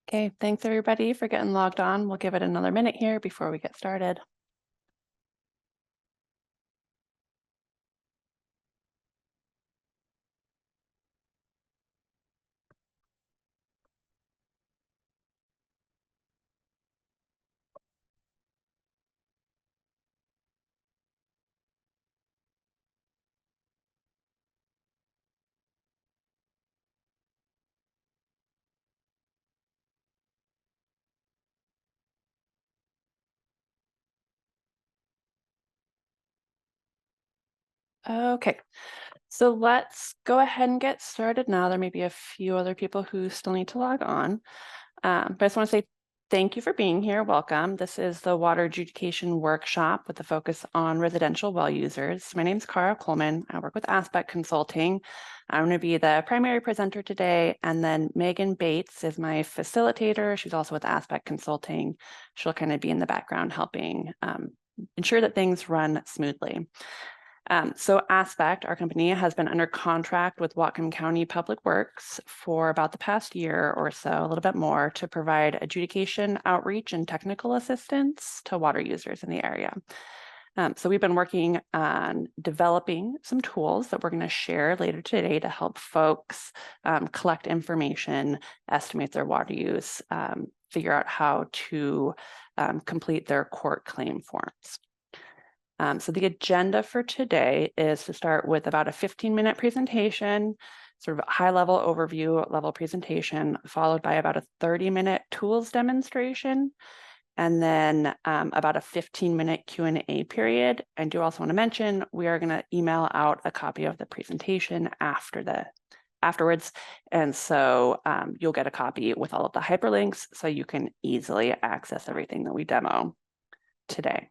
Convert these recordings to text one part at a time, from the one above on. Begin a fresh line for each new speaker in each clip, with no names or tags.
Okay, thanks everybody for getting logged on. We'll give it another minute here before we get started. Okay, so let's go ahead and get started now. There may be a few other people who still need to log on, but I just want to say thank you for being here. Welcome. This is the Water Adjudication Workshop with a focus on residential well users. My name is Cara Coleman. I work with Aspect Consulting. I'm going to be the primary presenter today, and then Megan Bates is my facilitator. She's also with Aspect Consulting. She'll kind of be in the background helping ensure that things run smoothly. So Aspect, our company, has been under contract with Whatcom County Public Works for about the past year or so, a little bit more, to provide adjudication, outreach, and technical assistance to water users in the area. So we've been working on developing some tools that we're going to share later today to help folks collect information, estimate their water use, figure out how to complete their court claim forms. So the agenda for today is to start with about a 15-minute presentation, sort of a high-level overview level presentation, followed by about a 30-minute tools demonstration, and then about a 15-minute Q&A period. And do also want to mention, we are going to email out a copy of the presentation afterwards. And so you'll get a copy with all of the hyperlinks so you can easily access everything that we demo today.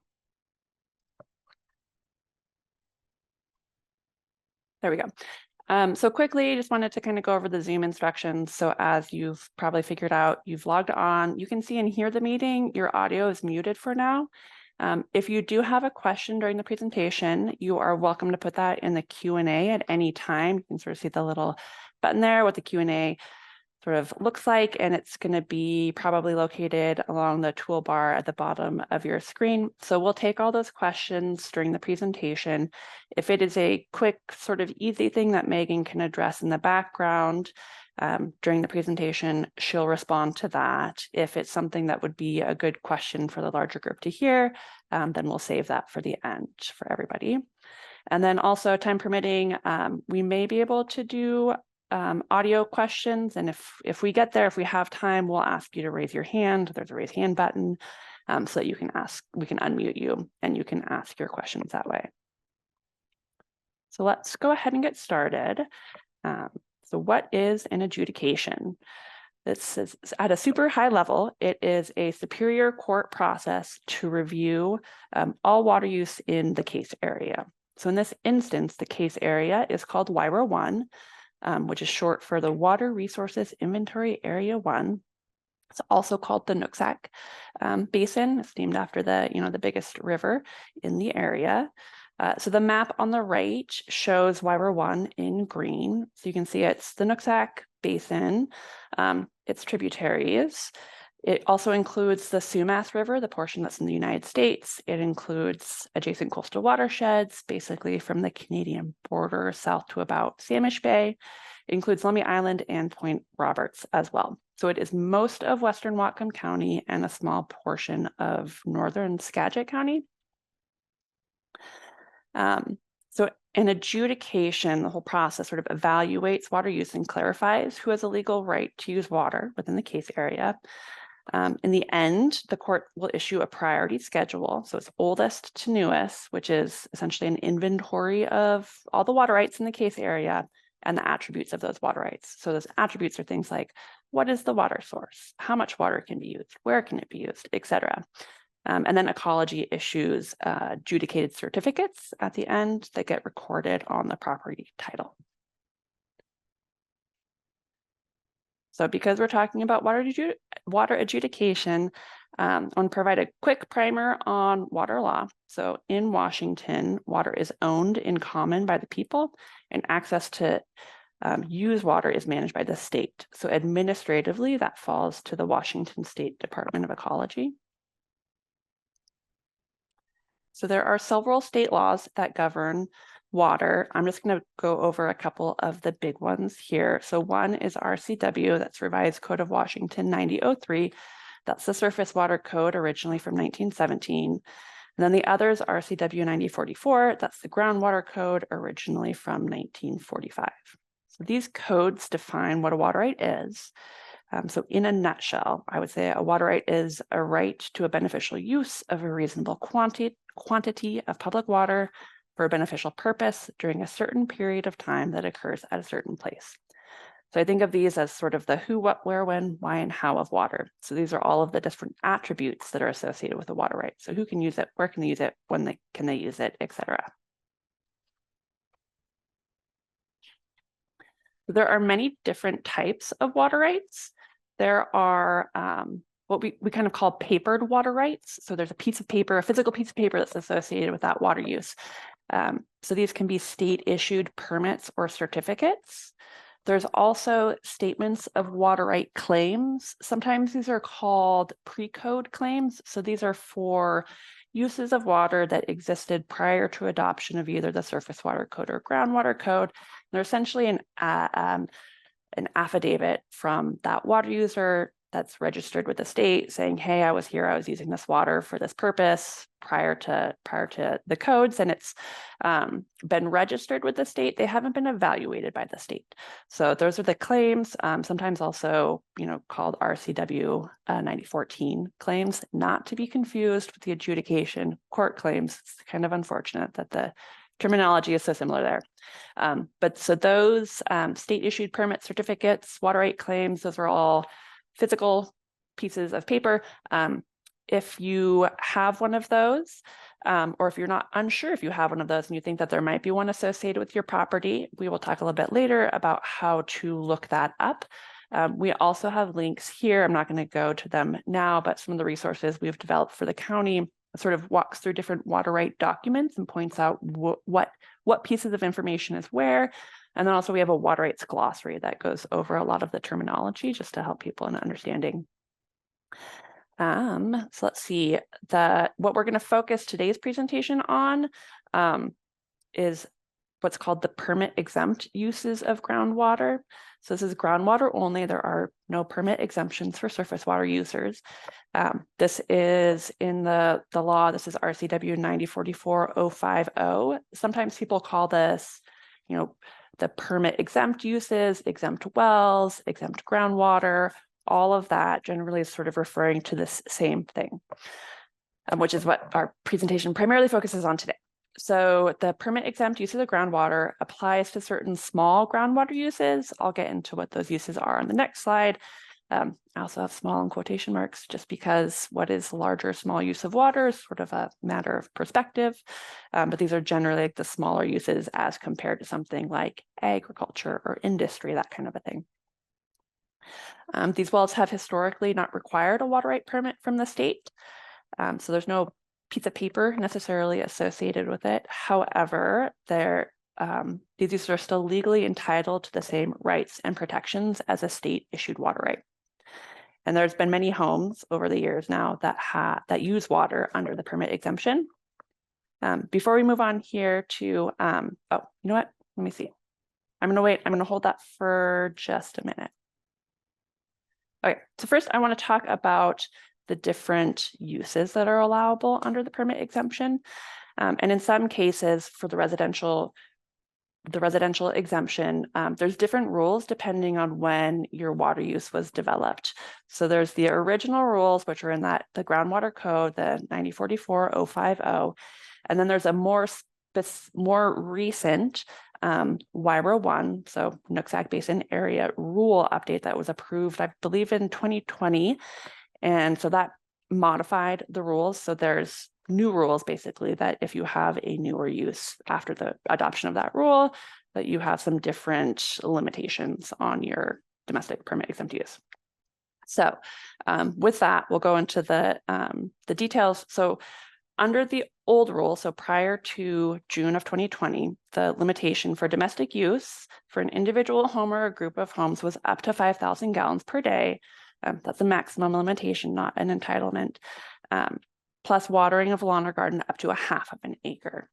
There we go. So quickly, just wanted to kind of go over the Zoom instructions. So as you've probably figured out, you've logged on, you can see and hear the meeting. Your audio is muted for now. If you do have a question during the presentation, you are welcome to put that in the Q&A at any time. You can sort of see the little button there with the Q&A sort of looks like, and it's going to be probably located along the toolbar at the bottom of your screen. So we'll take all those questions during the presentation. If it is a quick sort of easy thing that Megan can address in the background during the presentation, she'll respond to that. If it's something that would be a good question for the larger group to hear, then we'll save that for the end for everybody. And then also, time permitting, we may be able to do audio questions, and if we get there, if we have time, we'll ask you to raise your hand. There's a raise hand button so that you can ask, we can unmute you and you can ask your questions that way. So let's go ahead and get started. So what is an adjudication? This is at a super high level. It is a superior court process to review all water use in the case area. So in this instance, the case area is called WRIA 1, which is short for the Water Resources Inventory Area 1. It's also called the Nooksack Basin. It's named after the biggest river in the area. So the map on the right shows WRIA 1 in green. So you can see it's the Nooksack Basin, its tributaries. It also includes the Sumas River, the portion that's in the United States. It includes adjacent coastal watersheds, basically from the Canadian border south to about Samish Bay. It includes Lummi Island and Point Roberts as well. So it is most of western Whatcom County and a small portion of northern Skagit County. So an adjudication, the whole process sort of evaluates water use and clarifies who has a legal right to use water within the case area. In the end, the court will issue a priority schedule. So it's oldest to newest, which is essentially an inventory of all the water rights in the case area and the attributes of those water rights. So those attributes are things like, what is the water source? How much water can be used? Where can it be used, et cetera. And then ecology issues adjudicated certificates at the end that get recorded on the property title. So because we're talking about water adjudication, I want to provide a quick primer on water law. So in Washington, water is owned in common by the people, and access to use water is managed by the state. So administratively, that falls to the Washington State Department of Ecology. So there are several state laws that govern water. I'm just going to go over a couple of the big ones here. So one is RCW, that's Revised Code of Washington 9003. That's the Surface Water Code, originally from 1917. And then the other is RCW 9044. That's the Groundwater Code, originally from 1945. So these codes define what a water right is. So in a nutshell, I would say a water right is a right to a beneficial use of a reasonable quantity of public water for a beneficial purpose during a certain period of time that occurs at a certain place. So I think of these as sort of the who, what, where, when, why, and how of water. So these are all of the different attributes that are associated with a water right. So who can use it, where can they use it, when can they use it, etc. There are many different types of water rights. There are what we kind of call papered water rights. So there's a piece of paper, a physical piece of paper that's associated with that water use. So these can be state issued permits or certificates. There's also statements of water right claims. Sometimes these are called pre-code claims. So these are for uses of water that existed prior to adoption of either the Surface Water Code or Groundwater Code. They're essentially an affidavit from that water user that's registered with the state saying, hey, I was here, I was using this water for this purpose prior to the codes, and it's been registered with the state. They haven't been evaluated by the state. So those are the claims, sometimes also, called RCW 9014 claims, not to be confused with the adjudication court claims. It's kind of unfortunate that the terminology is so similar there. But so those state issued permit certificates, water right claims, those are all physical pieces of paper. If you have one of those, or if you're not unsure if you have one of those and you think that there might be one associated with your property, we will talk a little bit later about how to look that up. We also have links here. I'm not going to go to them now, but some of the resources we've developed for the county sort of walks through different water right documents and points out what pieces of information is where. And then also we have a water rights glossary that goes over a lot of the terminology just to help people in understanding. So let's see, what we're going to focus today's presentation on is what's called the permit exempt uses of groundwater. So this is groundwater only. There are no permit exemptions for surface water users. This is in the law. This is RCW 9044-050. Sometimes people call this, the permit exempt uses, exempt wells, exempt groundwater. All of that generally is sort of referring to this same thing, which is what our presentation primarily focuses on today. So the permit exempt use of the groundwater applies to certain small groundwater uses. I'll get into what those uses are on the next slide. I also have small in quotation marks just because what is large or small use of water is sort of a matter of perspective. But these are generally like the smaller uses as compared to something like agriculture or industry, that kind of a thing. These wells have historically not required a water right permit from the state. So there's no piece of paper necessarily associated with it. However, these uses are still legally entitled to the same rights and protections as a state issued water right. And there's been many homes over the years now that use water under the permit exemption. Before we move on here to, oh, you know what? Let me see. I'm going to wait. I'm going to hold that for just a minute. Okay, so first I want to talk about the different uses that are allowable under the permit exemption. And in some cases for the residential exemption, there's different rules depending on when your water use was developed. So there's the original rules, which are in the groundwater code, the 9044-050. And then there's a more recent WRIA 1, so Nooksack Basin Area Rule update that was approved, I believe, in 2020. And so that modified the rules. So there's new rules, basically, that if you have a newer use after the adoption of that rule, that you have some different limitations on your domestic permit exempt use. So with that, we'll go into the details. So Under the old rule, so prior to June of 2020, the limitation for domestic use for an individual home or a group of homes was up to 5,000 gallons per day. That's a maximum limitation, not an entitlement, plus watering of lawn or garden up to 1/2 an acre.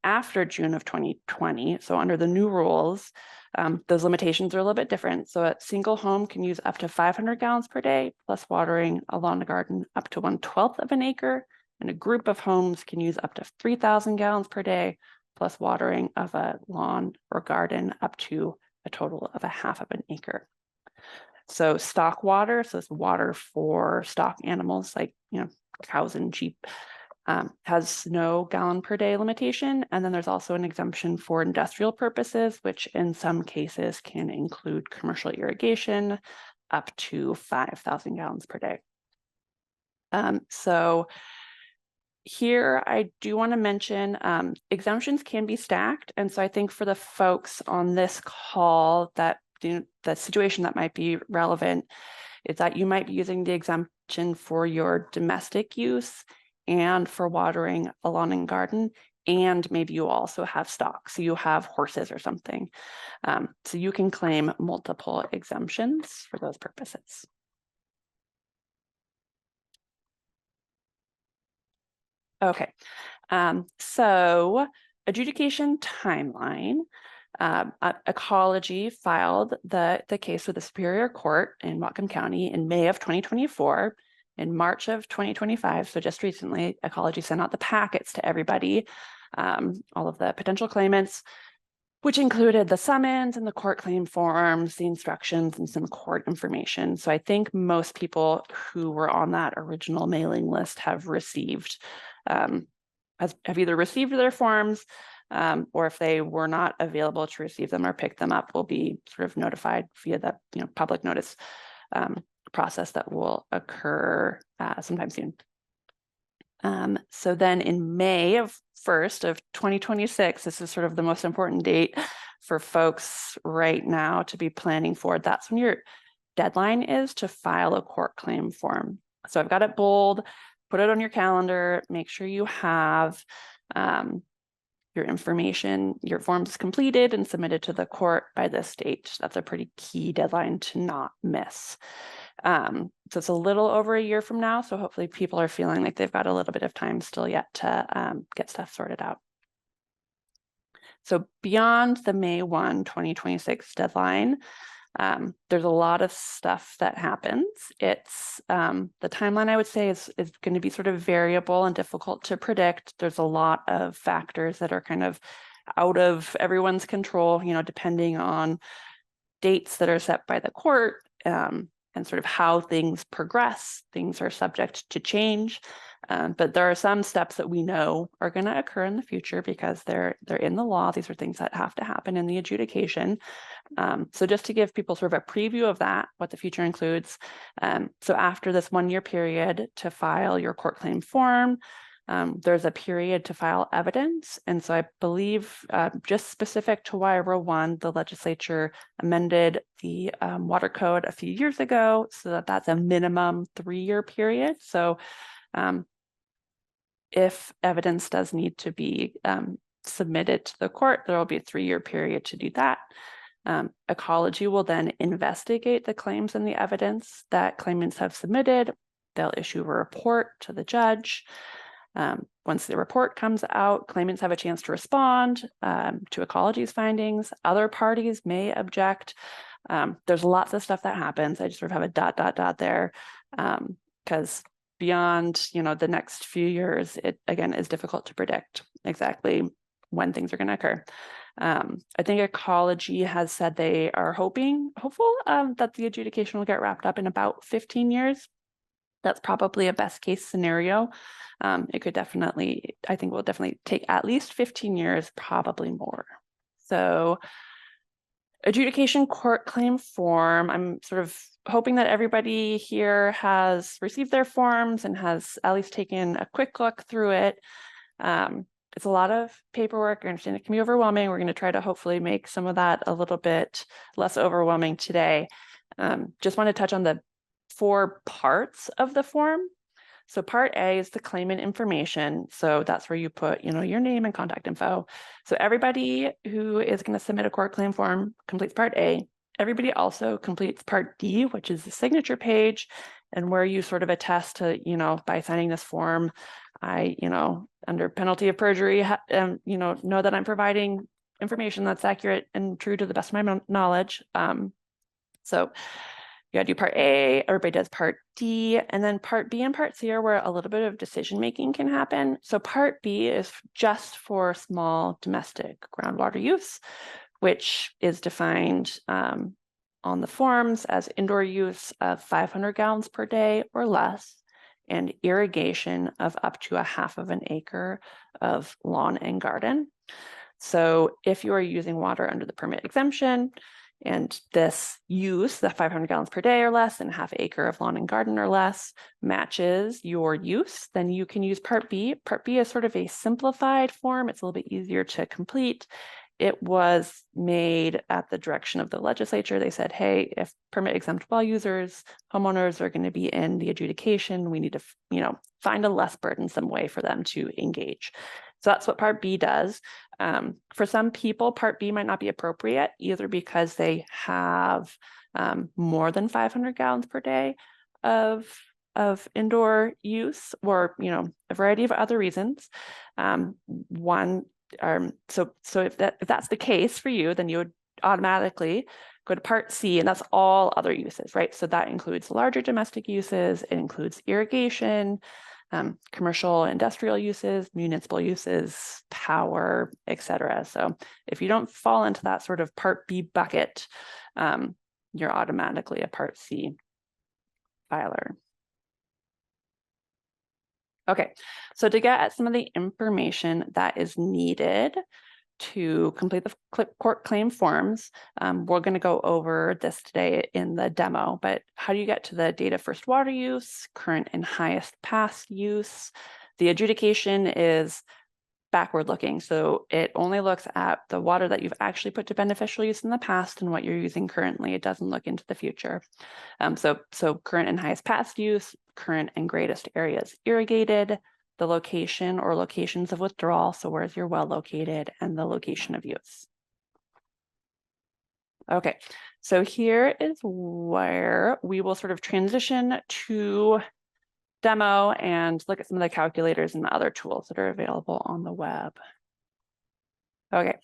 After June of 2020, so under the new rules, those limitations are a little bit different. So a single home can use up to 500 gallons per day, plus watering a lawn or garden up to 1/12 of an acre. And a group of homes can use up to 3,000 gallons per day, plus watering of a lawn or garden up to a total of 1/2 an acre. So stock water, so it's water for stock animals like, cows and sheep, has no gallon per day limitation. And then there's also an exemption for industrial purposes, which in some cases can include commercial irrigation up to 5,000 gallons per day. So here, I do want to mention exemptions can be stacked. And so I think for the folks on this call that the situation that might be relevant is that you might be using the exemption for your domestic use and for watering a lawn and garden, and maybe you also have stock, so you have horses or something. So you can claim multiple exemptions for those purposes. Okay, so adjudication timeline. Ecology filed the case with the Superior Court in Whatcom County in May of 2024. In March of 2025, so just recently, Ecology sent out the packets to everybody, all of the potential claimants, which included the summons and the court claim forms, the instructions, and some court information. So I think most people who were on that original mailing list have received, have either received their forms, or if they were not available to receive them or pick them up, will be sort of notified via the public notice process that will occur sometime soon. So then in May of 1st of 2026, this is sort of the most important date for folks right now to be planning for. That's when your deadline is to file a court claim form. So I've got it bold, put it on your calendar, make sure you have your information, your forms completed and submitted to the court by this date. That's a pretty key deadline to not miss. So it's a little over a year from now. So hopefully people are feeling like they've got a little bit of time still yet to get stuff sorted out. So beyond the May 1, 2026 deadline, there's a lot of stuff that happens. It's the timeline, I would say, is going to be sort of variable and difficult to predict. There's a lot of factors that are kind of out of everyone's control, depending on dates that are set by the court, and sort of how things progress. Things are subject to change, but there are some steps that we know are going to occur in the future because they're in the law. These are things that have to happen in the adjudication. So just to give people sort of a preview of that, what the future includes. So after this 1-year period to file your court claim form, there's a period to file evidence. And so I believe just specific to WRIA 1, the legislature amended the water code a few years ago so that that's a minimum 3-year period. So if evidence does need to be submitted to the court, there will be a 3-year period to do that. Ecology will then investigate the claims and the evidence that claimants have submitted. They'll issue a report to the judge. Once the report comes out, claimants have a chance to respond to Ecology's findings. Other parties may object. There's lots of stuff that happens. I just sort of have a ... there because beyond the next few years, it again is difficult to predict exactly when things are going to occur. I think Ecology has said they are hopeful that the adjudication will get wrapped up in about 15 years. That's probably a best case scenario. It could definitely, I think will definitely take at least 15 years, probably more. So adjudication court claim form, I'm sort of hoping that everybody here has received their forms and has at least taken a quick look through it. It's a lot of paperwork. I understand it can be overwhelming. We're going to try to hopefully make some of that a little bit less overwhelming today. Just want to touch on the 4 parts of the form. So part A is the claimant information. So that's where you put, your name and contact info. So everybody who is going to submit a court claim form completes part A. Everybody also completes part D, which is the signature page, and where you sort of attest to, by signing this form, I, under penalty of perjury, know that I'm providing information that's accurate and true to the best of my knowledge. So you gotta do part A, everybody does part D, and then part B and part C are where a little bit of decision-making can happen. So part B is just for small domestic groundwater use, which is defined on the forms as indoor use of 500 gallons per day or less, and irrigation of up to 1/2 of an acre of lawn and garden. So if you are using water under the permit exemption, and this use, the 500 gallons per day or less and 1/2 acre of lawn and garden or less, matches your use, then you can use Part B. Part B is sort of a simplified form. It's a little bit easier to complete. It was made at the direction of the legislature. They said, hey, if permit exempt well users, homeowners are going to be in the adjudication, we need to, find a less burdensome way for them to engage. So that's what Part B does. For some people, Part B might not be appropriate, either because they have more than 500 gallons per day of indoor use, or a variety of other reasons. So if that's the case for you, then you would automatically go to Part C, and that's all other uses, right? So that includes larger domestic uses, it includes irrigation, commercial, industrial uses, municipal uses, power, etc. So if you don't fall into that sort of Part B bucket, you're automatically a Part C filer. Okay, so to get at some of the information that is needed to complete the court claim forms, we're going to go over this today in the demo, but how do you get to the date of first water use, current and highest past use? The adjudication is backward looking, so it only looks at the water that you've actually put to beneficial use in the past and what you're using currently. It doesn't look into the future. So current and highest past use, current and greatest areas irrigated, the location or locations of withdrawal, so where's your well located, and the location of use. Okay, so here is where we will sort of transition to demo and look at some of the calculators and the other tools that are available on the web. Okay,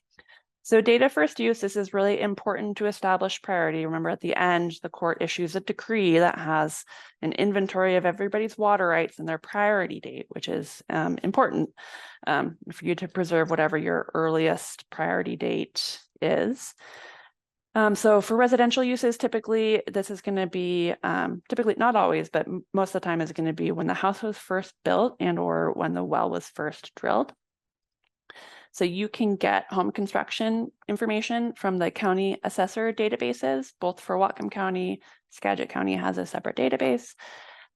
so data first use, this is really important to establish priority. Remember, at the end, the court issues a decree that has an inventory of everybody's water rights and their priority date, which is important for you to preserve whatever your earliest priority date is. So for residential uses, typically this is going to be, typically not always, but most of the time is going to be when the house was first built and or when the well was first drilled. So you can get home construction information from the county assessor databases, both for Whatcom County. Skagit County has a separate database,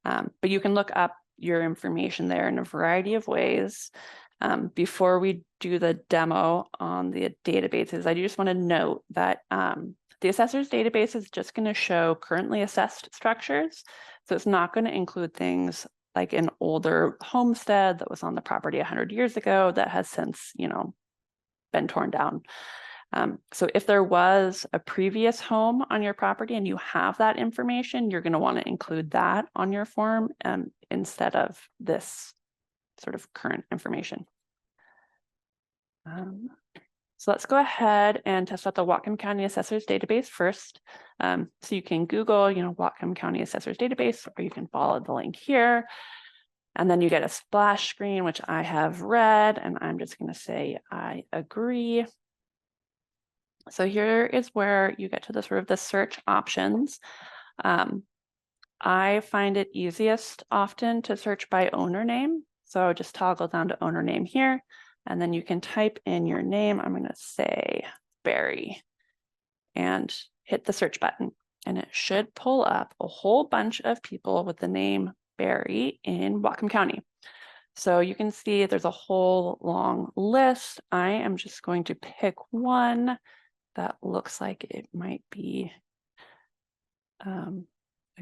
but you can look up your information there in a variety of ways. Before we do the demo on the databases, I just want to note that the assessor's database is just going to show currently assessed structures. So it's not going to include things like an older homestead that was on the property 100 years ago that has since, been torn down. So if there was a previous home on your property and you have that information, you're going to want to include that on your form instead of this sort of current information. So let's go ahead and test out the Whatcom County Assessor's Database first. So you can Google, Whatcom County Assessor's Database, or you can follow the link here. And then you get a splash screen, which I have read, and I'm just going to say I agree. So here is where you get to the sort of the search options. I find it easiest often to search by owner name. So just toggle down to owner name here, and then you can type in your name. I'm going to say Barry and hit the search button, and it should pull up a whole bunch of people with the name Barry in Whatcom County. So you can see there's a whole long list. I am just going to pick one that looks like it might be a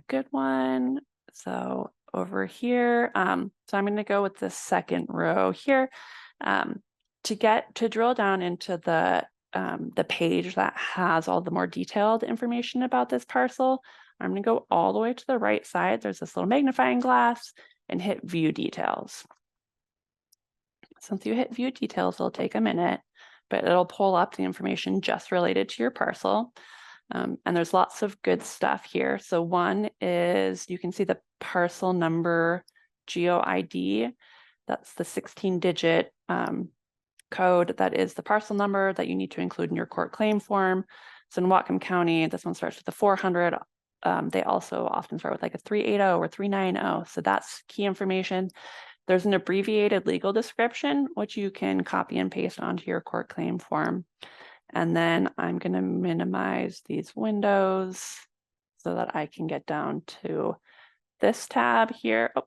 good one. So over here. So I'm going to go with the second row here. To drill down into the page that has all the more detailed information about this parcel, I'm going to go all the way to the right side. There's this little magnifying glass and hit view details. Since you hit view details, it'll take a minute, but it'll pull up the information just related to your parcel. And there's lots of good stuff here. So one is you can see the parcel number GeoID. That's the 16-digit code that is the parcel number that you need to include in your court claim form. So in Whatcom County, this one starts with a 400. They also often start with like a 380 or 390. So that's key information. There's an abbreviated legal description, which you can copy and paste onto your court claim form. And then I'm going to minimize these windows so that I can get down to this tab here. Oh, it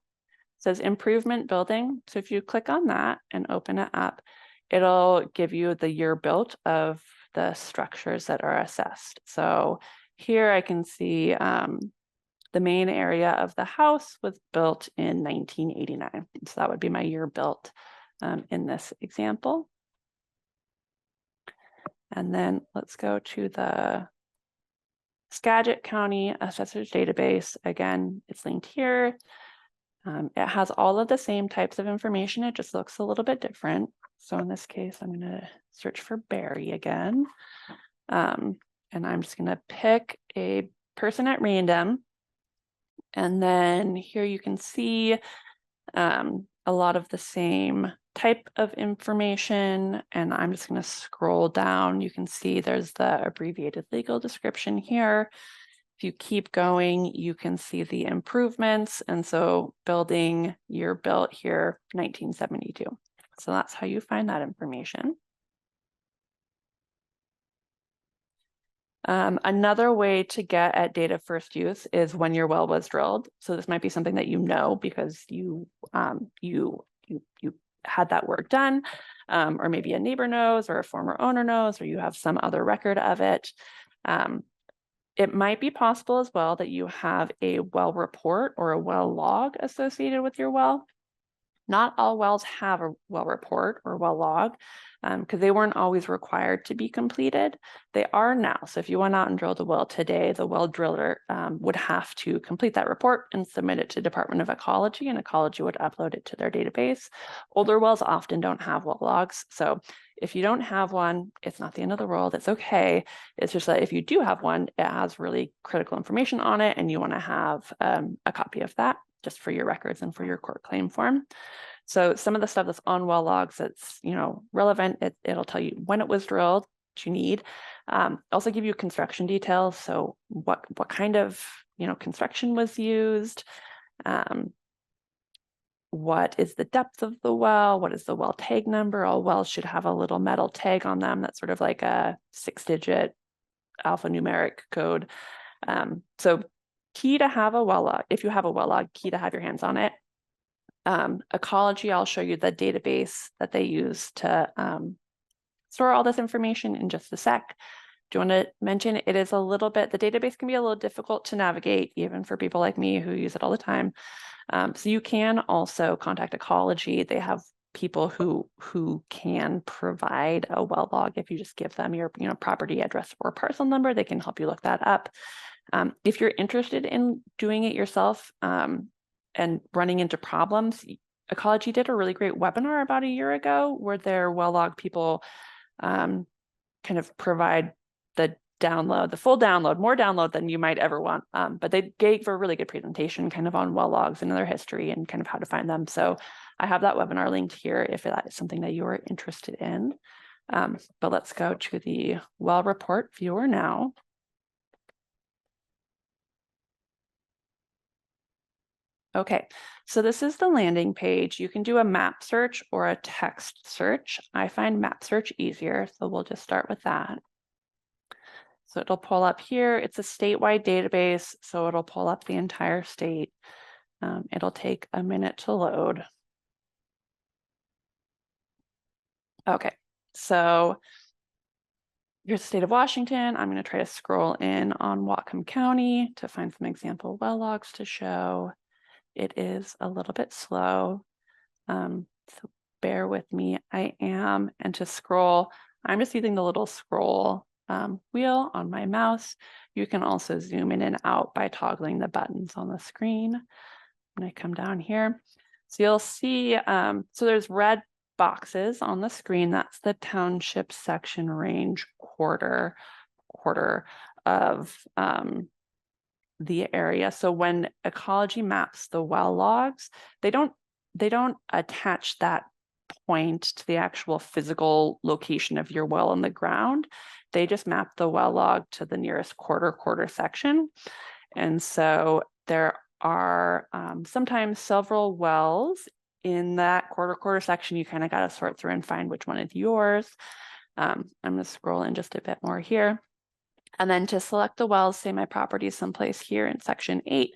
says improvement building. So if you click on that and open it up, it'll give you the year built of the structures that are assessed. So here I can see the main area of the house was built in 1989. So that would be my year built in this example. And then let's go to the Skagit County Assessor's Database. Again, it's linked here. It has all of the same types of information. It just looks a little bit different. So in this case, I'm going to search for Barry again. And I'm just going to pick a person at random. And then here you can see a lot of the same type of information. And I'm just going to scroll down. You can see there's the abbreviated legal description here. If you keep going, you can see the improvements. And so building year built here, 1972. So that's how you find that information. Another way to get at data first use is when your well was drilled. So this might be something that you know because you had that work done, or maybe a neighbor knows, or a former owner knows, or you have some other record of it. It might be possible as well that you have a well report or a well log associated with your well. Not all wells have a well report or well log because they weren't always required to be completed. They are now. So if you went out and drilled a well today, the well driller would have to complete that report and submit it to Department of Ecology, and Ecology would upload it to their database. Older wells often don't have well logs. So if you don't have one, it's not the end of the world. It's okay. It's just that if you do have one, it has really critical information on it, and you want to have a copy of that just for your records and for your court claim form. So some of the stuff that's on well logs that's relevant, it'll tell you when it was drilled, what you need. Also give you construction details. So what kind of construction was used, what is the depth of the well, what is the well tag number. All wells should have a little metal tag on them that's sort of like a 6-digit alphanumeric code. So key to have a well log. If you have a well log, key to have your hands on it. Ecology, I'll show you the database that they use to store all this information in just a sec. Do you want to mention it is a little bit, the database can be a little difficult to navigate, even for people like me who use it all the time. So you can also contact Ecology. They have people who can provide a well log. If you just give them your property address or parcel number, they can help you look that up. If you're interested in doing it yourself and running into problems, Ecology did a really great webinar about a year ago where their well log people kind of provide the full download, more download than you might ever want. But they gave a really good presentation kind of on well logs and their history and kind of how to find them. So I have that webinar linked here if that is something that you are interested in. But let's go to the well report viewer now. Okay, so this is the landing page. You can do a map search or a text search. I find map search easier, so we'll just start with that. So it'll pull up here. It's a statewide database, so it'll pull up the entire state. It'll take a minute to load. Okay, so here's the state of Washington. I'm going to try to scroll in on Whatcom County to find some example well logs to show. it is a little bit slow. So bear with me. And to scroll, I'm just using the little scroll wheel on my mouse. You can also zoom in and out by toggling the buttons on the screen. I'm going to come down here. So you'll see, so there's red boxes on the screen. That's the township section range quarter of the area. So when ecology maps the well logs, they don't attach that point to the actual physical location of your well in the ground. They just map the well log to the nearest quarter section. And so there are sometimes several wells in that quarter section. You kind of got to sort through and find which one is yours. I'm going to scroll in just a bit more here. And then to select the wells, say my property is someplace here in section 8,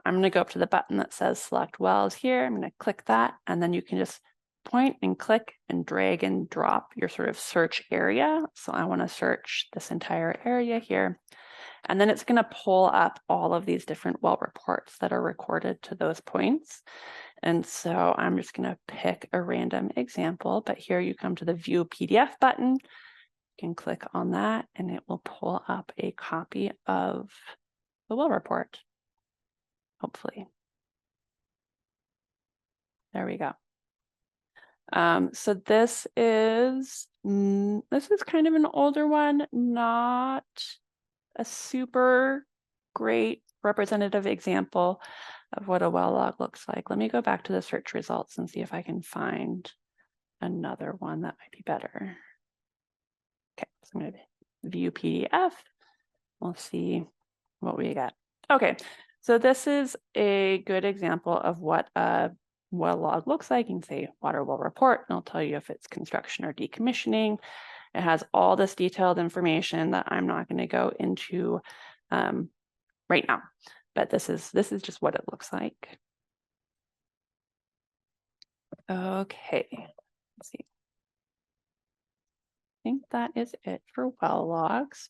I'm going to go up to the button that says select wells here. I'm going to click that, and then you can just point and click and drag and drop your sort of search area. So I want to search this entire area here. And then it's going to pull up all of these different well reports that are recorded to those points. And so I'm just going to pick a random example, but here you come to the View PDF button. You can click on that and it will pull up a copy of the well report, hopefully. There we go. So this is kind of an older one, not a super great representative example of what a well log looks like. Let me go back to the search results and see if I can find another one that might be better. Okay, so I'm going to view PDF. We'll see what we get. Okay, so this is a good example of what a well log looks like. You can say water well report, and it'll tell you if it's construction or decommissioning. It has all this detailed information that I'm not going to go into right now, but this is just what it looks like. Okay, let's see. I think that is it for well logs.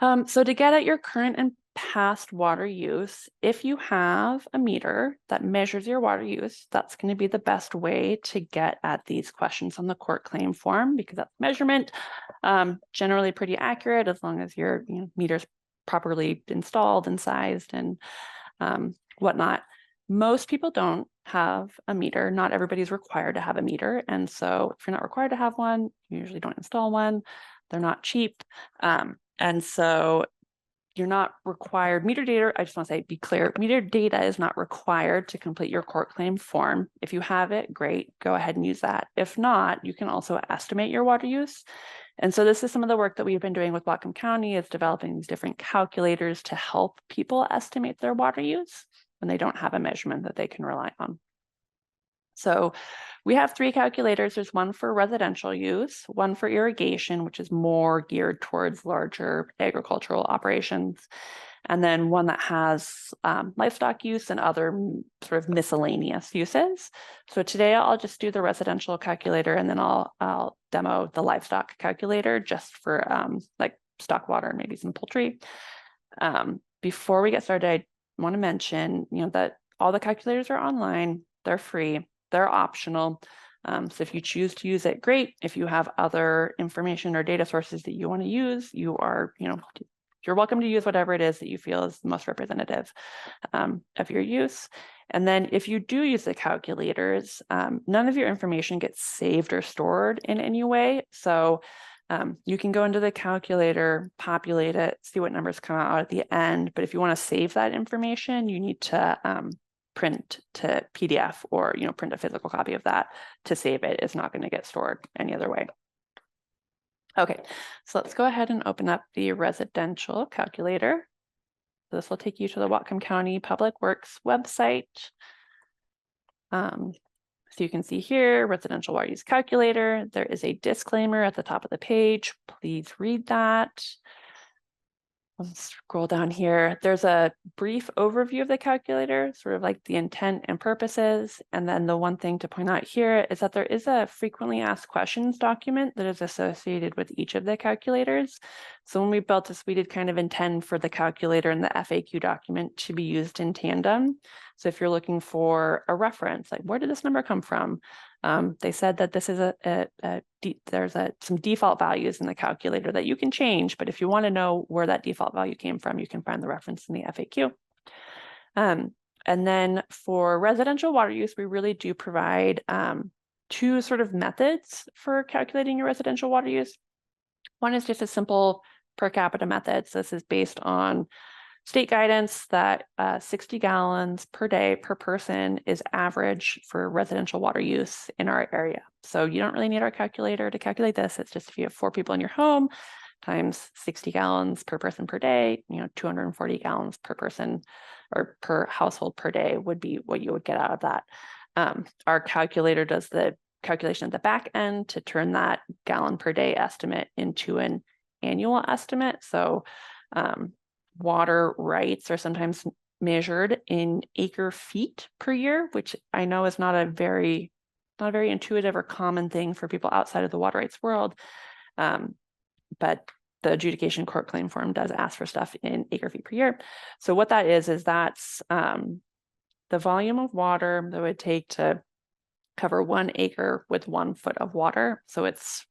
So to get at your current and past water use, if you have a meter that measures your water use, that's going to be the best way to get at these questions on the court claim form, because that's measurement, generally pretty accurate as long as your meter's properly installed and sized and whatnot. Most people don't have a meter. Not everybody's required to have a meter. And so if you're not required to have one, you usually don't install one. They're not cheap. And so you're not required. Meter data, I just want to say, be clear, meter data is not required to complete your court claim form. If you have it, great, go ahead and use that. If not, you can also estimate your water use. And so this is some of the work that we've been doing with Whatcom County, is developing these different calculators to help people estimate their water use when they don't have a measurement that they can rely on. So we have 3 calculators. There's one for residential use, one for irrigation, which is more geared towards larger agricultural operations, and then one that has livestock use and other sort of miscellaneous uses. So today I'll just do the residential calculator, and then I'll demo the livestock calculator just for like stock water and maybe some poultry. Before we get started, I want to mention, that all the calculators are online. They're free. They're optional. So if you choose to use it, great. If you have other information or data sources that you want to use, you are, you're welcome to use whatever it is that you feel is the most representative of your use. And then if you do use the calculators, none of your information gets saved or stored in any way. So you can go into the calculator, populate it, see what numbers come out at the end. But if you want to save that information, you need to print to PDF or print a physical copy of that to save it. It's not going to get stored any other way. Okay, so let's go ahead and open up the residential calculator. So this will take you to the Whatcom County Public Works website. So you can see here, residential water use calculator. There is a disclaimer at the top of the page. Please read that. I'll scroll down here. There's a brief overview of the calculator, sort of like the intent and purposes. And then the one thing to point out here is that there is a frequently asked questions document that is associated with each of the calculators. So when we built this, we did kind of intend for the calculator and the FAQ document to be used in tandem. So if you're looking for a reference, like where did this number come from? They said that this is there's some default values in the calculator that you can change, but if you want to know where that default value came from, you can find the reference in the FAQ. And then for residential water use, we really do provide two sort of methods for calculating your residential water use. One is just a simple per capita method. So this is based on state guidance that 60 gallons per day per person is average for residential water use in our area. So you don't really need our calculator to calculate this. It's just if you have 4 people in your home times 60 gallons per person per day, 240 gallons per person or per household per day would be what you would get out of that. Our calculator does the calculation at the back end to turn that gallon per day estimate into an annual estimate. So water rights are sometimes measured in acre feet per year, which I know is not a very intuitive or common thing for people outside of the water rights world. But the adjudication court claim form does ask for stuff in acre feet per year. So what that is that's the volume of water that would take to cover 1 acre with 1 foot of water. So it's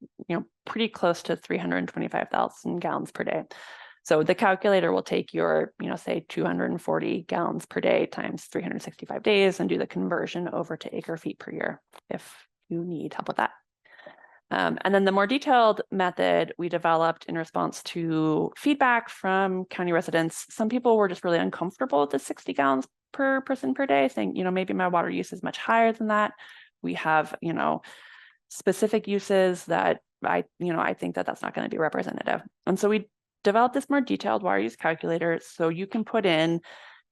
pretty close to 325,000 gallons per day. So the calculator will take your, say 240 gallons per day times 365 days and do the conversion over to acre feet per year if you need help with that. And then the more detailed method we developed in response to feedback from county residents. Some people were just really uncomfortable with the 60 gallons per person per day, saying, maybe my water use is much higher than that. We have, specific uses that I think that that's not going to be representative. And so we develop this more detailed water use calculator so you can put in,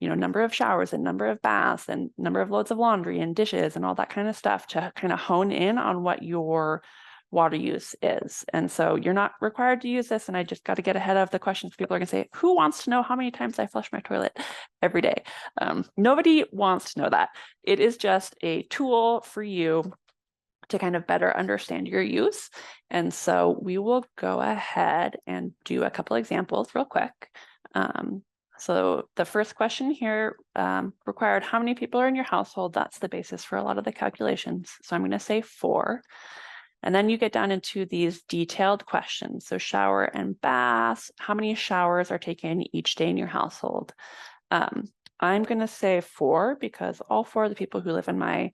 number of showers and number of baths and number of loads of laundry and dishes and all that kind of stuff to kind of hone in on what your water use is. And so you're not required to use this. And I just got to get ahead of the questions. People are going to say, who wants to know how many times I flush my toilet every day? Nobody wants to know that. It is just a tool for you to kind of better understand your use. And so we will go ahead and do a couple examples real quick. So the first question here required how many people are in your household. That's the basis for a lot of the calculations. So I'm going to say 4. And then you get down into these detailed questions. So shower and baths, how many showers are taken each day in your household? I'm going to say 4 because all 4 of the people who live in my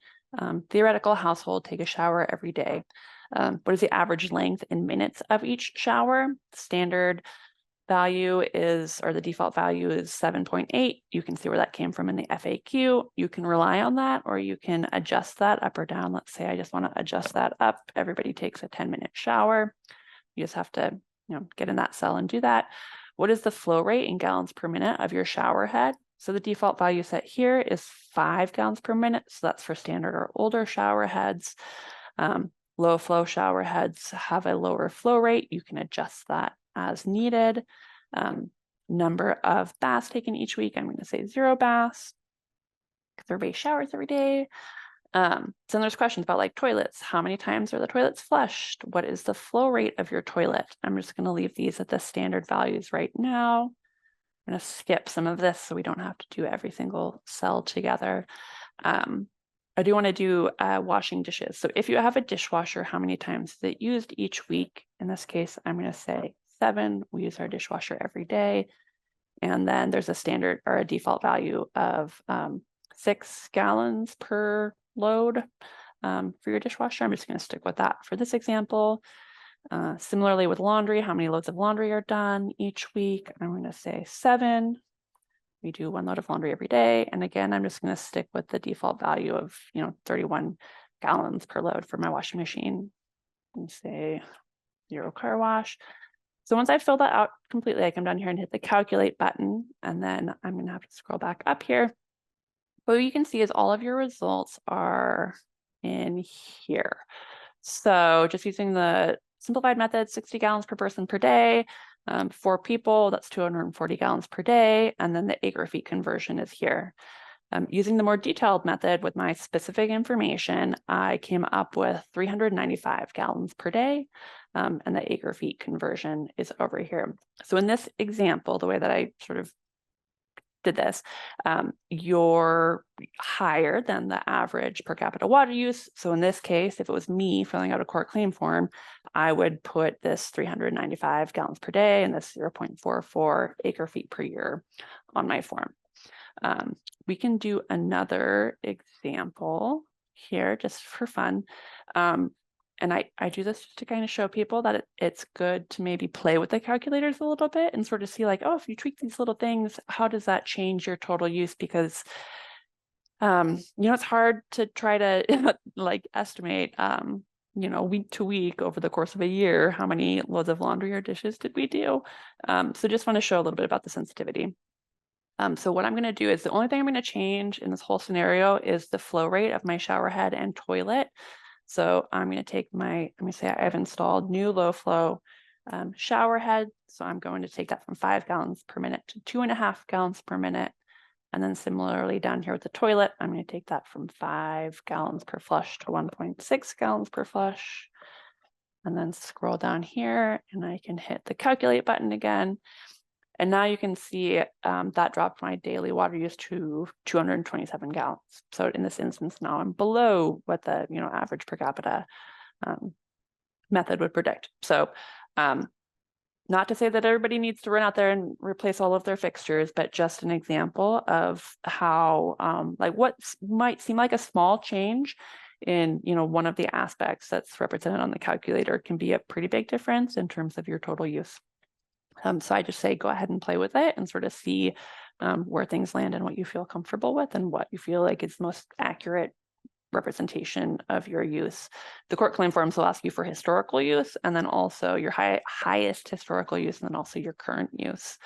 theoretical household take a shower every day. What is the average length in minutes of each shower? Standard value is, or the default value is 7.8. You can see where that came from in the FAQ. You can rely on that, or you can adjust that up or down. Let's say I just want to adjust that up. Everybody takes a 10-minute shower. You just have to, get in that cell and do that. What is the flow rate in gallons per minute of your shower head? So the default value set here is 5 gallons per minute. So that's for standard or older shower heads. Low flow shower heads have a lower flow rate. You can adjust that as needed. Number of baths taken each week, I'm going to say 0 baths because everybody showers every day. So then there's questions about like toilets. How many times are the toilets flushed? What is the flow rate of your toilet? I'm just going to leave these at the standard values right now. I'm going to skip some of this so we don't have to do every single cell together. I do want to do washing dishes. So if you have a dishwasher, how many times is it used each week? In this case, I'm going to say 7. We use our dishwasher every day. And then there's a standard or a default value of 6 gallons per load for your dishwasher. I'm just going to stick with that for this example. Similarly with laundry, how many loads of laundry are done each week? I'm going to say 7. We do 1 load of laundry every day. And again, I'm just going to stick with the default value of, 31 gallons per load for my washing machine. And say 0 car wash. So once I fill that out completely, I come down here and hit the calculate button. And then I'm going to have to scroll back up here. What you can see is all of your results are in here. So just using the simplified method, 60 gallons per person per day. 4 people, that's 240 gallons per day. And then the acre feet conversion is here. Using the more detailed method with my specific information, I came up with 395 gallons per day, and the acre feet conversion is over here. So in this example, the way that I sort of did this, you're higher than the average per capita water use. So in this case, if it was me filling out a court claim form, I would put this 395 gallons per day and this 0.44 acre feet per year on my form. We can do another example here just for fun. And I do this just to kind of show people that it's good to maybe play with the calculators a little bit and sort of see like, oh, if you tweak these little things, how does that change your total use? Because, it's hard to try to like estimate, week to week over the course of a year, how many loads of laundry or dishes did we do? So just want to show a little bit about the sensitivity. So what I'm going to do is the only thing I'm going to change in this whole scenario is the flow rate of my shower head and toilet. So I'm going to take let me say I've installed new low flow shower head. So I'm going to take that from 5 gallons per minute to 2.5 gallons per minute. And then similarly down here with the toilet, I'm going to take that from 5 gallons per flush to 1.6 gallons per flush. And then scroll down here and I can hit the calculate button again. And now you can see that dropped my daily water use to 227 gallons. So in this instance, now I'm below what the average per capita method would predict. So not to say that everybody needs to run out there and replace all of their fixtures, but just an example of how like what might seem like a small change in one of the aspects that's represented on the calculator can be a pretty big difference in terms of your total use. So I just say go ahead and play with it and sort of see where things land and what you feel comfortable with and what you feel like is the most accurate representation of your use. The court claim forms will ask you for historical use and then also your highest historical use and then also your current use.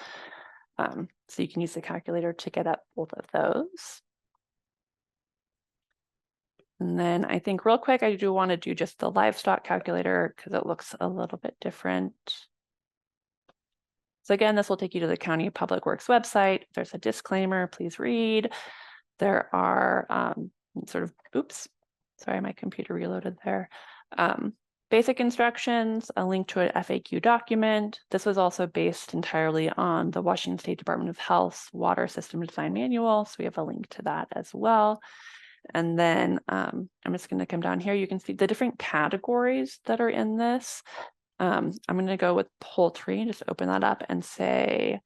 So you can use the calculator to get at both of those. And then I think real quick, I do want to do just the livestock calculator because it looks a little bit different. So again, this will take you to the County Public Works website. There's a disclaimer, please read. There are oops, sorry, my computer reloaded there. Basic instructions, a link to an FAQ document. This was also based entirely on the Washington State Department of Health's Water System Design Manual. So we have a link to that as well. And then I'm just going to come down here. You can see the different categories that are in this. I'm going to go with poultry, just open that up and say,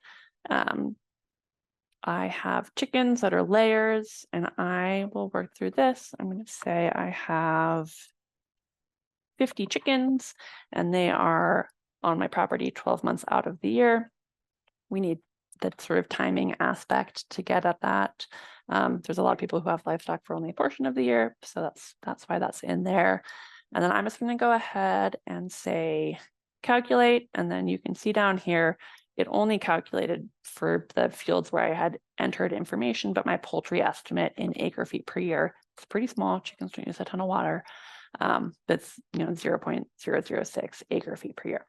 I have chickens that are layers and I will work through this. I'm going to say I have 50 chickens and they are on my property 12 months out of the year. We need that sort of timing aspect to get at that. There's a lot of people who have livestock for only a portion of the year. So that's why that's in there. And then I'm just going to go ahead and say calculate. And then you can see down here, it only calculated for the fields where I had entered information, but my poultry estimate in acre feet per year, it's pretty small. Chickens don't use a ton of water. That's 0.006 acre feet per year.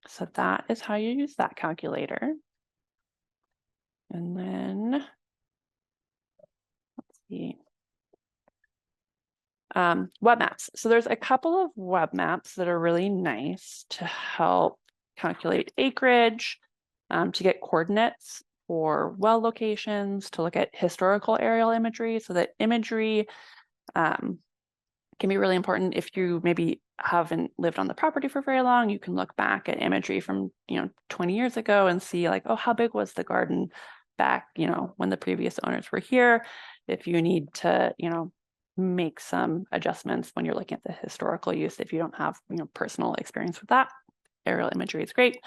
So that is how you use that calculator. And then let's see. Web maps. So there's a couple of web maps that are really nice to help calculate acreage, to get coordinates for well locations, to look at historical aerial imagery. So that imagery can be really important if you maybe haven't lived on the property for very long. You can look back at imagery from 20 years ago and see like, oh, how big was the garden back when the previous owners were here. If you need to make some adjustments when you're looking at the historical use, if you don't have personal experience with that, aerial imagery is great.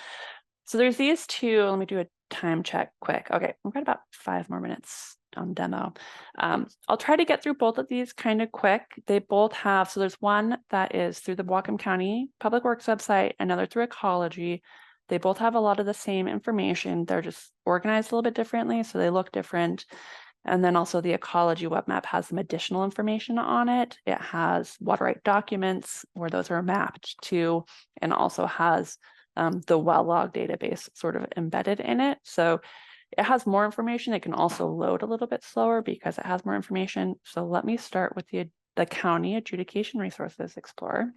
So there's these two. Let me do a time check quick. Okay, we've got about 5 more minutes on demo. I'll try to get through both of these kind of quick. They both have, so there's one that is through the Whatcom County Public Works website, another through Ecology. They both have a lot of the same information. They're just organized a little bit differently, so they look different. And then also the Ecology web map has some additional information on it. It has water right documents where those are mapped to, and also has the well log database sort of embedded in it. So it has more information. It can also load a little bit slower because it has more information. So let me start with the County Adjudication Resources Explorer.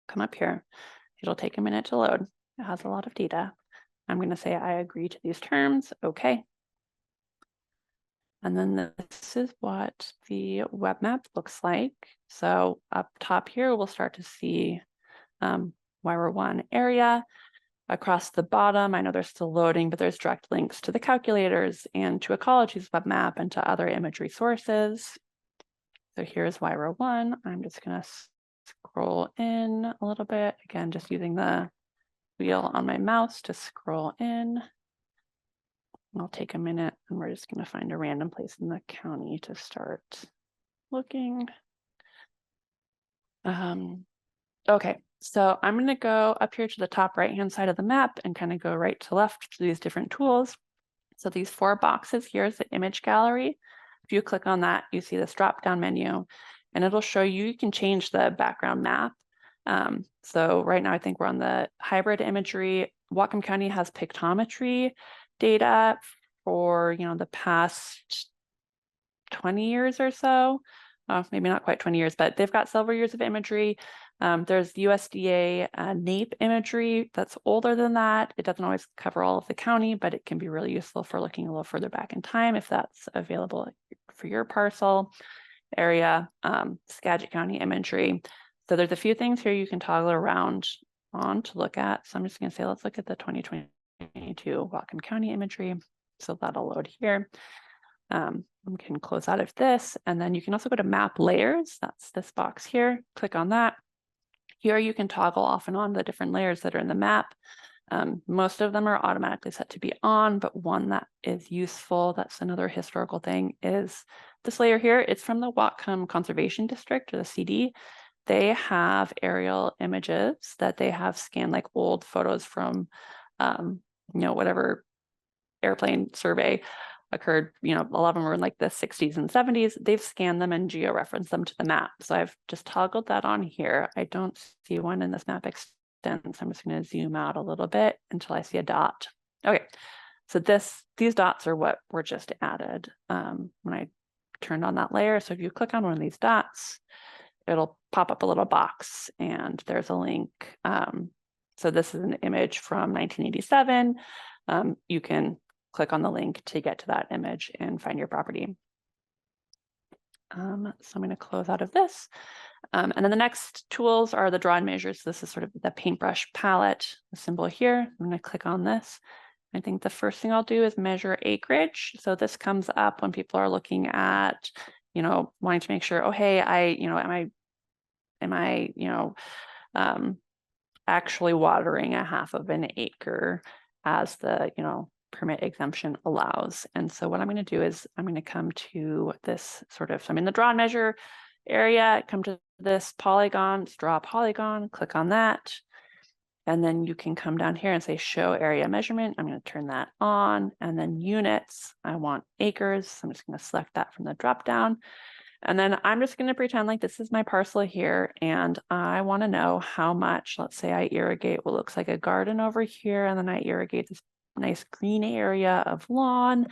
Come up here. It'll take a minute to load. It has a lot of data. I'm going to say I agree to these terms. Okay. And then this is what the web map looks like. So up top here, we'll start to see WRIA 1 area. Across the bottom, I know they're still loading, but there's direct links to the calculators and to Ecology's web map and to other imagery sources. So here's WRIA 1. I'm just going to scroll in a little bit. Again, just using the wheel on my mouse to scroll in. I'll take a minute and we're just going to find a random place in the county to start looking. Okay, so I'm going to go up here to the top right-hand side of the map and kind of go right to left to these different tools. So these 4 boxes, here's the image gallery. If you click on that, you see this drop-down menu, and it'll show you can change the background map. So right now, I think we're on the hybrid imagery. Whatcom County has pictometry data for, the past 20 years or so. Maybe not quite 20 years, but they've got several years of imagery. There's USDA NAEP imagery that's older than that. It doesn't always cover all of the county, but it can be really useful for looking a little further back in time if that's available for your parcel area. Skagit County imagery. So there's a few things here you can toggle around on to look at. So I'm just going to say, let's look at the 2022 Whatcom County imagery. So that'll load here. We can close out of this, and then you can also go to map layers. That's this box here. Click on that. Here you can toggle off and on the different layers that are in the map. Most of them are automatically set to be on, but one that is useful, that's another historical thing, is this layer here. It's from the Whatcom Conservation District, or the CD. They have aerial images that they have scanned, like old photos from, whatever airplane survey occurred, a lot of them were in like the 60s and 70s. They've scanned them and geo-referenced them to the map. So I've just toggled that on here. I don't see one in this map extent, so I'm just going to zoom out a little bit until I see a dot. Okay, so these dots are what were just added when I turned on that layer. So if you click on one of these dots, it'll pop up a little box and there's a link. So this is an image from 1987. You can click on the link to get to that image and find your property. So I'm going to close out of this. And then the next tools are the draw and measures. This is sort of the paintbrush palette, the symbol here. I'm going to click on this. I think the first thing I'll do is measure acreage. So this comes up when people are looking at, wanting to make sure, oh, hey, am I actually watering a half of an acre as the, permit exemption allows. And so what I'm going to do is I'm going to come to this so I'm in the draw and measure area, come to this polygon, draw a polygon, click on that. And then you can come down here and say show area measurement. I'm going to turn that on, and then units. I want acres. So I'm just going to select that from the drop down. And then I'm just going to pretend like this is my parcel here, and I want to know how much. Let's say I irrigate what looks like a garden over here, and then I irrigate this nice green area of lawn.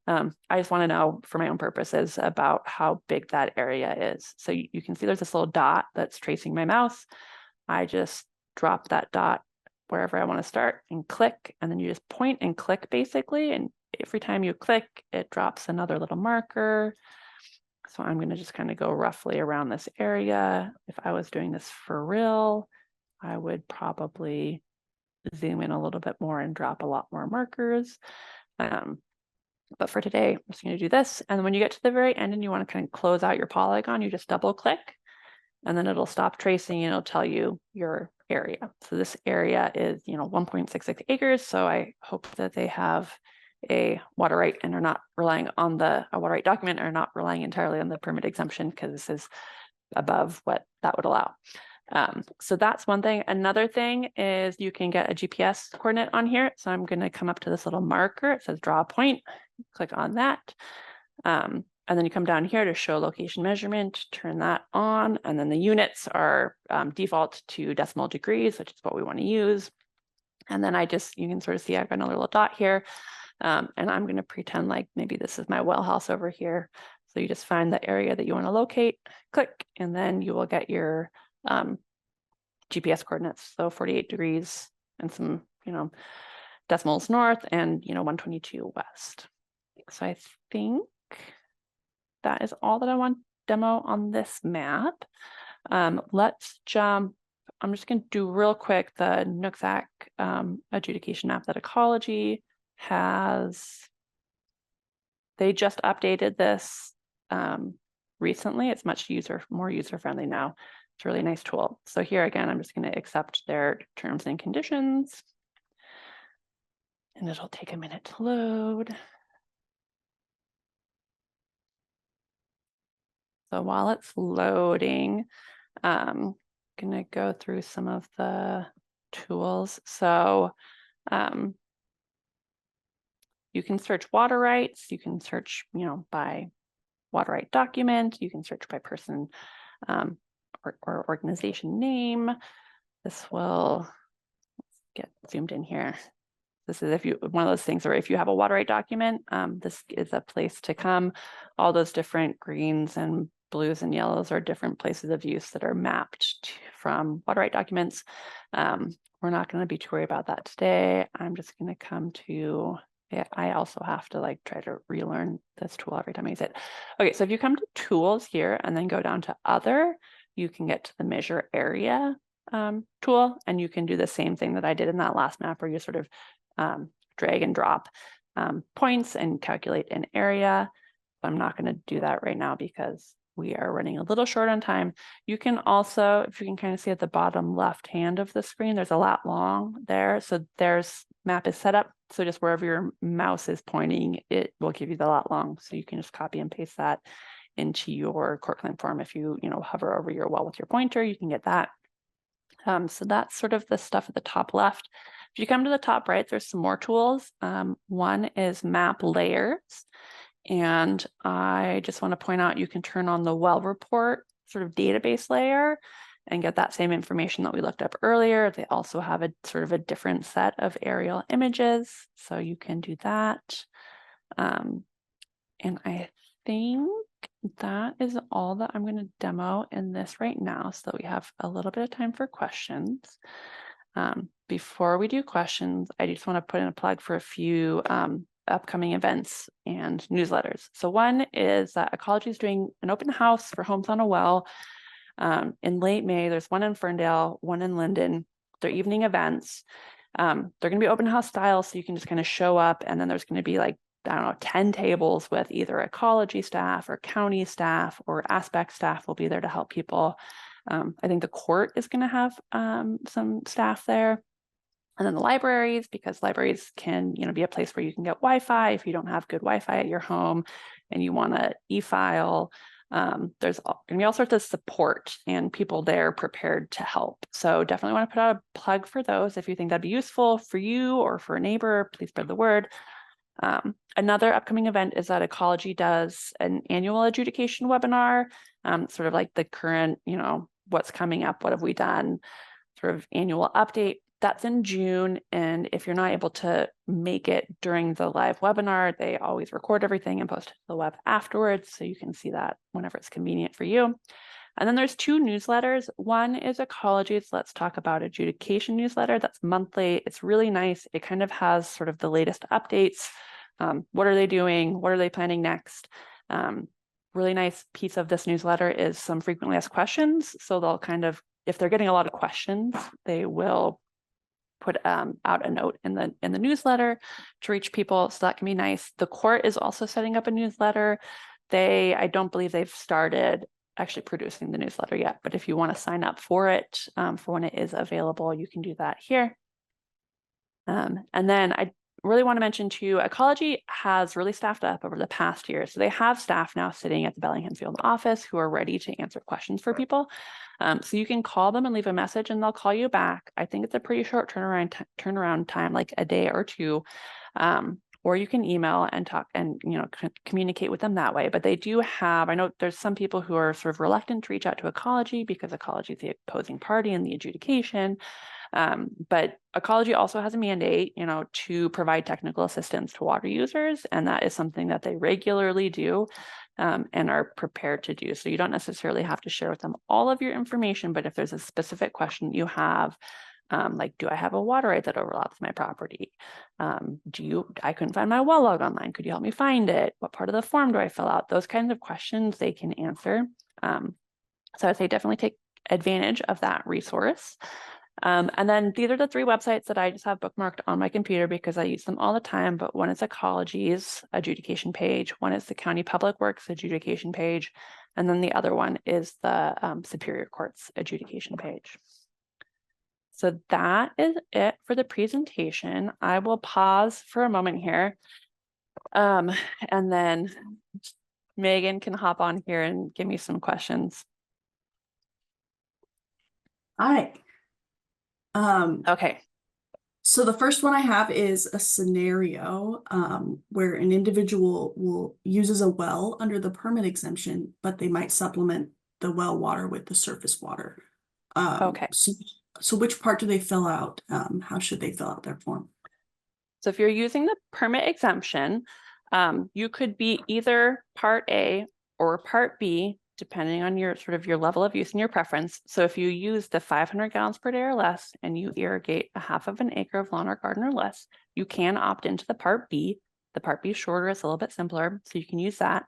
I just want to know for my own purposes about how big that area is. So you can see there's this little dot that's tracing my mouse. I just drop that dot wherever I want to start and click, and then you just point and click basically. And every time you click, it drops another little marker. So I'm going to just kind of go roughly around this area. If I was doing this for real, I would probably zoom in a little bit more and drop a lot more markers. But for today, I'm just going to do this. And when you get to the very end and you want to kind of close out your polygon, you just double click, and then it'll stop tracing and it'll tell you your area. So this area is, 1.66 acres. So I hope that they have a water right and are not relying on a water right document, or not relying entirely on the permit exemption, because this is above what that would allow. So that's one thing. Another thing is you can get a GPS coordinate on here. So I'm going to come up to this little marker. It says draw a point, click on that. And then you come down here to show location measurement, turn that on, and then the units are default to decimal degrees, which is what we want to use. And then you can sort of see I've got another little dot here, and I'm going to pretend like maybe this is my well house over here. So you just find the area that you want to locate, click, and then you will get your GPS coordinates. So 48 degrees and some, decimals north and, 122 west. So I think that is all that I want to demo on this map. Let's jump. I'm just going to do real quick the Nooksack adjudication map that Ecology has. They just updated this recently. It's much more user-friendly now. It's a really nice tool. So here again, I'm just going to accept their terms and conditions. And it'll take a minute to load. So while it's loading, I'm going to go through some of the tools. So you can search water rights. You can search, by water right document. You can search by person or organization name. This will get zoomed in here. This is one of those things where if you have a water right document, this is a place to come. All those different greens and blues and yellows are different places of use that are mapped from water right documents. We're not going to be too worried about that today. I'm just going to come to it. I also have to try to relearn this tool every time I use it. Okay, so if you come to tools here and then go down to other, you can get to the measure area tool, and you can do the same thing that I did in that last map where you sort of drag and drop points and calculate an area. I'm not going to do that right now because we are running a little short on time. You can also, if you can kind of see at the bottom left hand of the screen, there's a lat long there. So there's map is set up. So just wherever your mouse is pointing, it will give you the lat long. So you can just copy and paste that into your court claim form. If you, hover over your well with your pointer, you can get that. So that's sort of the stuff at the top left. If you come to the top right, there's some more tools. One is map layers. And I just want to point out, you can turn on the well report sort of database layer and get that same information that we looked up earlier. They also have a sort of a different set of aerial images. So you can do that. And I think that is all that I'm going to demo in this right now, so that we have a little bit of time for questions. Before we do questions, I just want to put in a plug for a few upcoming events and newsletters. So one is that Ecology is doing an open house for homes on a well in late May. There's one in Ferndale, one in Linden. They're evening events. They're going to be open house style, so you can just kind of show up, and then there's going to be 10 tables with either Ecology staff or county staff or Aspect staff will be there to help people. I think the court is going to have some staff there. And then the libraries, because libraries can, be a place where you can get Wi-Fi if you don't have good Wi-Fi at your home and you want to e-file. There's going to be all sorts of support and people there prepared to help. So definitely want to put out a plug for those. If you think that'd be useful for you or for a neighbor, please spread the word. Another upcoming event is that Ecology does an annual adjudication webinar, sort of like the current, what's coming up, what have we done, sort of annual update. That's in June. And if you're not able to make it during the live webinar, they always record everything and post it to the web afterwards. So you can see that whenever it's convenient for you. And then there's two newsletters. One is Ecology's Let's Talk About Adjudication newsletter. That's monthly. It's really nice. It kind of has sort of the latest updates. What are they doing? What are they planning next? Really nice piece of this newsletter is some frequently asked questions. So they'll kind of, if they're getting a lot of questions, they will put out a note in the newsletter to reach people. So that can be nice. The court is also setting up a newsletter. I don't believe they've started actually producing the newsletter yet, but if you want to sign up for it for when it is available, you can do that here. And then I really want to mention too, Ecology has really staffed up over the past year. So they have staff now sitting at the Bellingham Field office who are ready to answer questions for people. So you can call them and leave a message and they'll call you back. I think it's a pretty short turnaround time, like a day or two. or you can email and talk and, communicate with them that way. But they do have, I know there's some people who are sort of reluctant to reach out to Ecology because Ecology is the opposing party in the adjudication. But Ecology also has a mandate, to provide technical assistance to water users. And that is something that they regularly do and are prepared to do. So you don't necessarily have to share with them all of your information, but if there's a specific question you have, like, do I have a water right that overlaps my property? I couldn't find my well log online. Could you help me find it? What part of the form do I fill out? Those kinds of questions they can answer. So I'd say definitely take advantage of that resource. And then these are the 3 websites that I just have bookmarked on my computer because I use them all the time. But one is Ecology's adjudication page, one is the County Public Works adjudication page, and then the other one is the Superior Court's adjudication page. So that is it for the presentation. I will pause for a moment here. And then Megan can hop on here and give me some questions.
Hi.
Okay.
So the first one I have is a scenario where an individual uses a well under the permit exemption, but they might supplement the well water with the surface water.
Okay.
So which part do they fill out? How should they fill out their form?
So if you're using the permit exemption, you could be either Part A or Part B, depending on your level of use and your preference. So if you use the 500 gallons per day or less, and you irrigate a half of an acre of lawn or garden or less, you can opt into the Part B. The Part B is shorter, it's a little bit simpler, so you can use that.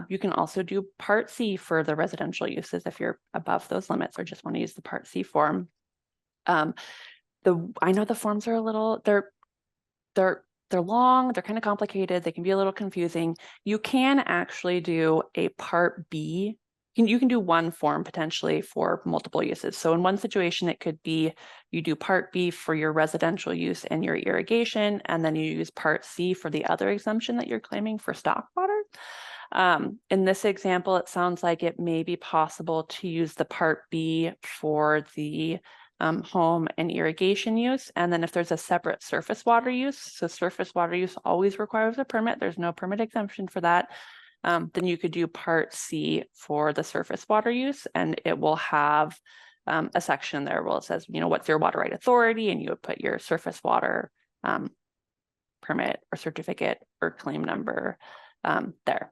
You can also do Part C for the residential uses if you're above those limits or just want to use the Part C form. I know the forms are a little, they're long, they're kind of complicated, they can be a little confusing. You can actually do a Part B. You can do one form potentially for multiple uses. So in one situation, it could be you do Part B for your residential use and your irrigation, and then you use Part C for the other exemption that you're claiming for stock water. In this example, it sounds like it may be possible to use the Part B for the home and irrigation use. And then if there's a separate surface water use, so surface water use always requires a permit, there's no permit exemption for that, then you could do Part C for the surface water use, and it will have a section there where it says, what's your water right authority, and you would put your surface water permit or certificate or claim number there.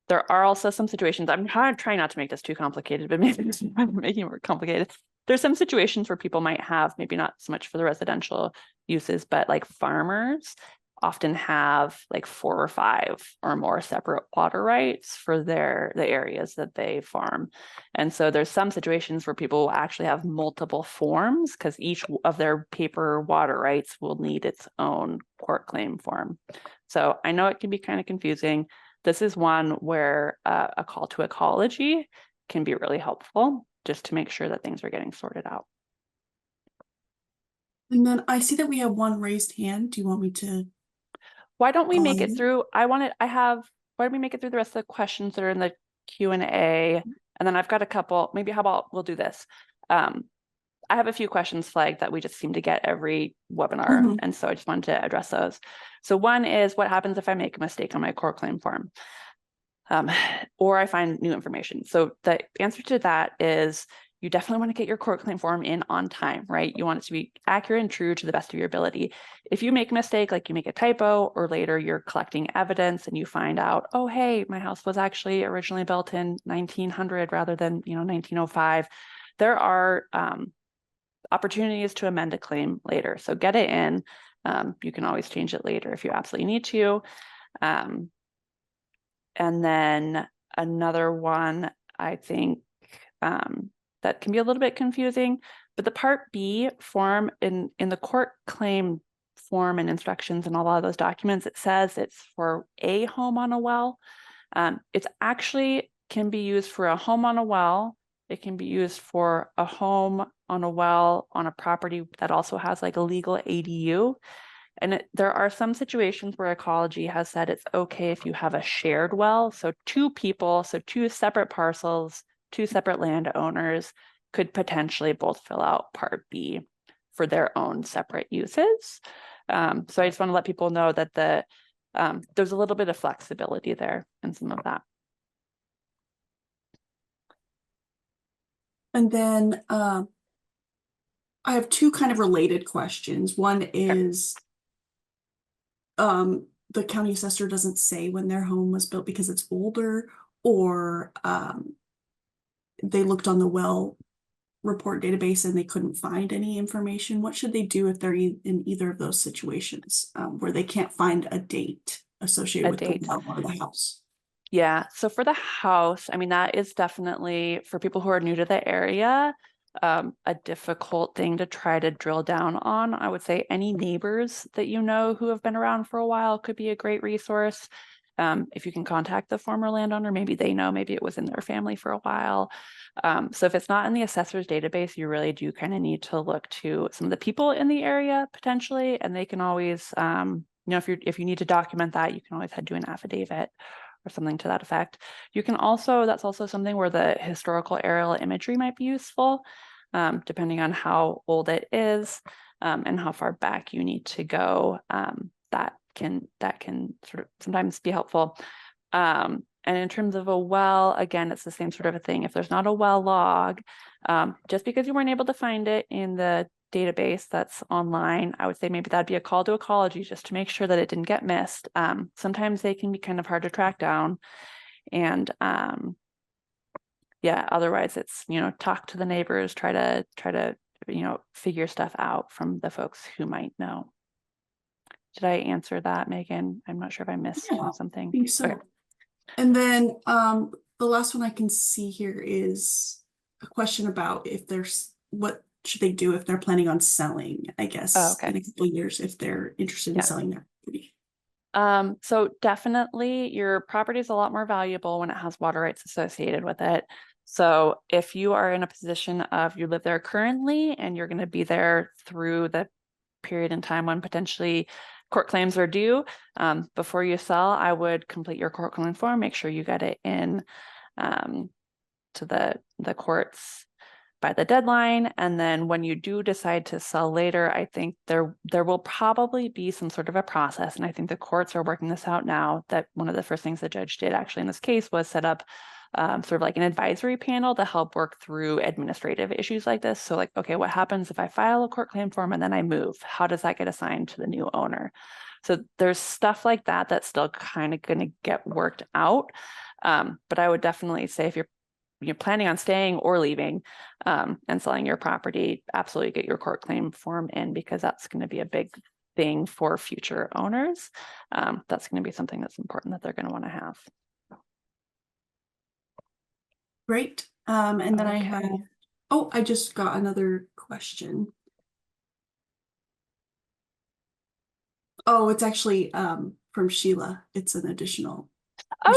There are also some situations, I'm trying not to make this too complicated, but maybe making it more complicated. There's some situations where people might have, maybe not so much for the residential uses, but like farmers often have like 4 or 5 or more separate water rights for the areas that they farm. And so there's some situations where people will actually have multiple forms because each of their paper water rights will need its own court claim form. So I know it can be kind of confusing. This is one where a call to Ecology can be really helpful just to make sure that things are getting sorted out.
And then I see that we have one raised hand. Do you want me to?
Why don't we make it through? Why don't we make it through the rest of the questions that are in the Q&A? And then I've got a couple, maybe how about we'll do this. I have a few questions flagged that we just seem to get every webinar. And so I just wanted to address those. So one is, what happens if I make a mistake on my core claim form? Or I find new information. So the answer to that is you definitely want to get your court claim form in on time, right? You want it to be accurate and true to the best of your ability. If you make a mistake, like you make a typo, or later you're collecting evidence and you find out, oh, hey, my house was actually originally built in 1900 rather than 1905, there are opportunities to amend a claim later. So get it in. You can always change it later if you absolutely need to. And then another one, I think, that can be a little bit confusing, but the Part B form in the court claim form and instructions and a lot of those documents, it says it's for a home on a well. It's actually can be used for a home on a well. It can be used for a home on a well on a property that also has like a legal ADU. And there are some situations where Ecology has said it's okay if you have a shared well. So 2 people, so 2 separate parcels, 2 separate landowners could potentially both fill out Part B for their own separate uses. So I just want to let people know that there's a little bit of flexibility there in some of that.
And then I have two kind of related questions. One is the county assessor doesn't say when their home was built because it's older, or they looked on the well report database and they couldn't find any information. What should they do if they're in either of those situations where they can't find a date associated with the well or the house?
Yeah, so for the house, I mean, that is definitely, for people who are new to the area, a difficult thing to try to drill down on. I would say any neighbors that you know who have been around for a while could be a great resource. If you can contact the former landowner, maybe they know, maybe it was in their family for a while. So if it's not in the assessor's database, you really do kind of need to look to some of the people in the area potentially, and they can always, you know, if you need to document that, you can always head to an affidavit or something to that effect. You can also, that's also something where the historical aerial imagery might be useful, depending on how old it is and how far back you need to go. That can sort of sometimes be helpful. And in terms of a well, again, it's the same sort of a thing. If there's not a well log, just because you weren't able to find it in the database that's online, I would say maybe that'd be a call to ecology just to make sure that it didn't get missed. Sometimes they can be kind of hard to track down, and yeah, otherwise it's, you know, talk to the neighbors, try to you know, figure stuff out from the folks who might know. Did I answer that, Megan? I'm not sure if I missed something.
I think so.
Okay.
And then the last one I can see here is a question about if there's what should they do if they're planning on selling, I guess, in a couple of years if they're interested in selling their property.
So definitely your property is a lot more valuable when it has water rights associated with it. So if you are in a position of you live there currently and you're going to be there through the period in time when potentially court claims are due, before you sell, I would complete your court claim form, make sure you get it in to the courts by the deadline. And then when you do decide to sell later, I think there will probably be some sort of a process. And I think the courts are working this out now. That one of the first things the judge did actually in this case was set up sort of like an advisory panel to help work through administrative issues like this. So like, okay, what happens if I file a court claim form and then I move? How does that get assigned to the new owner? So there's stuff like that that's still kind of going to get worked out. But I would definitely say if you're planning on staying or leaving and selling your property, absolutely get your court claim form in, because that's going to be a big thing for future owners. That's going to be something that's important that they're going to want to have.
Great. And then I have, oh, I just got another question. Oh, it's actually from Sheila. It's an additional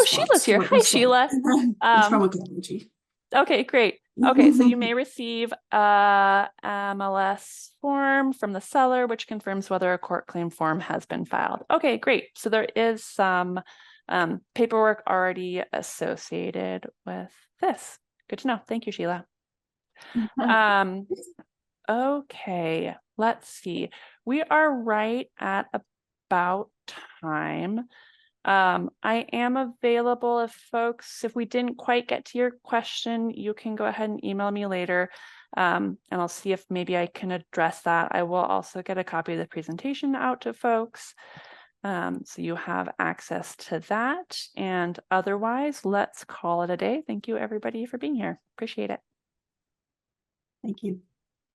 Sheila's here. Hi, Sheila.
It's from ecology.
Okay, great. Okay, so you may receive a MLS form from the seller, which confirms whether a court claim form has been filed. Okay, great. So there is some paperwork already associated with this. Good to know. Thank you, Sheila. Okay, let's see. We are right at about time. I am available if we didn't quite get to your question, you can go ahead and email me later. And I'll see if maybe I can address that. I will also get a copy of the presentation out to folks. So you have access to that. And otherwise, let's call it a day. Thank you everybody for being here. Appreciate it.
Thank you.